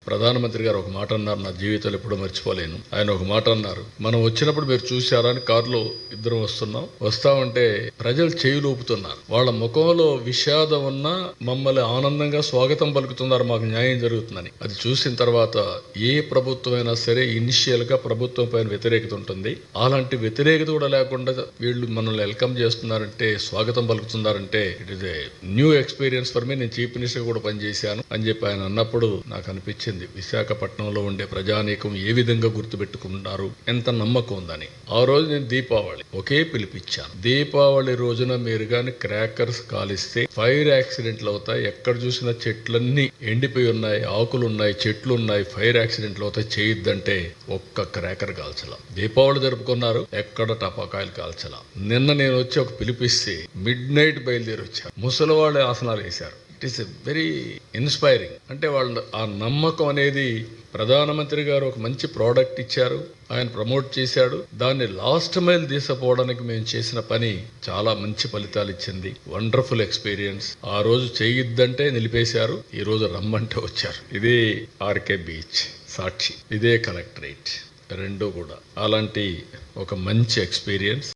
ప్రధానమంత్రి గారు ఒక మాట అన్నారు, నా జీవితంలో ఎప్పుడూ మర్చిపోలేను. ఆయన ఒక మాట అన్నారు, మనం వచ్చినప్పుడు మీరు చూశారా అని కారులో ఇద్దరం వస్తామంటే ప్రజలు చేయులు ఊపుతున్నారు. వాళ్ళ ముఖంలో విషాదం ఉన్నా మమ్మల్ని ఆనందంగా స్వాగతం పలుకుతున్నారు, మాకు న్యాయం జరుగుతుందని. అది చూసిన తర్వాత ఏ ప్రభుత్వమైనా సరే ఇనిషియల్ గా ప్రభుత్వం పైన వ్యతిరేకత ఉంటుంది. అలాంటి వ్యతిరేకత కూడా లేకుండా వీళ్ళు మనల్ని వెల్కమ్ చేస్తున్నారంటే, స్వాగతం పలుకుతున్నారంటే it is a new experience for me. నేను చీఫ్ మినిస్టర్ కూడా పనిచేశాను అని చెప్పి ఆయన అన్నప్పుడు నాకు అనిపించింది, విశాఖపట్నంలో ఉండే ప్రజానీకం ఏ విధంగా గుర్తుపెట్టుకుంటారు, ఎంత నమ్మకం ఉందని. ఆ రోజు నేను దీపావళి ఒకే పిలిపించాను. దీపావళి రోజున మీరు గాని క్రాకర్స్ కాలిస్తే ఫైర్ యాక్సిడెంట్లు అవుతాయి. ఎక్కడ చూసినా చెట్లన్నీ ఎండిపోయి ఉన్నాయి, ఆకులు ఉన్నాయి, చెట్లు ఉన్నాయి, ఫైర్ యాక్సిడెంట్లు అవుతాయి, చేయొద్దంటే ఒక్క క్రాకర్ కాల్చలా. దీపావళి జరుపుకున్నారు, ఎక్కడ టపాకాయలు కాల్చలా. నిన్న నేను వచ్చి ఒక పిలిపిస్తే మిడ్ నైట్ బయలుదేరి వచ్చారు. ముసలి వాళ్ళు ఆసనాలు వేశారు. It is a very inspiring. అంటే వాళ్ళు ఆ నమ్మకం అనేది, ప్రధానమంత్రి గారు ఒక మంచి ప్రోడక్ట్ ఇచ్చారు, ఆయన ప్రమోట్ చేశాడు, దాన్ని లాస్ట్ మైల్ తీసుకుపోవడానికి మేము చేసిన పని చాలా మంచి ఫలితాలు ఇచ్చింది. Wonderful experience. ఆ రోజు చేయొద్దంటే నిలిపేశారు, ఈ రోజు రమ్మంటే వచ్చారు. ఇదే ఆర్కే బీచ్ సాక్షి, ఇదే కలెక్టరేట్, రెండు కూడా అలాంటి ఒక మంచి ఎక్స్పీరియన్స్.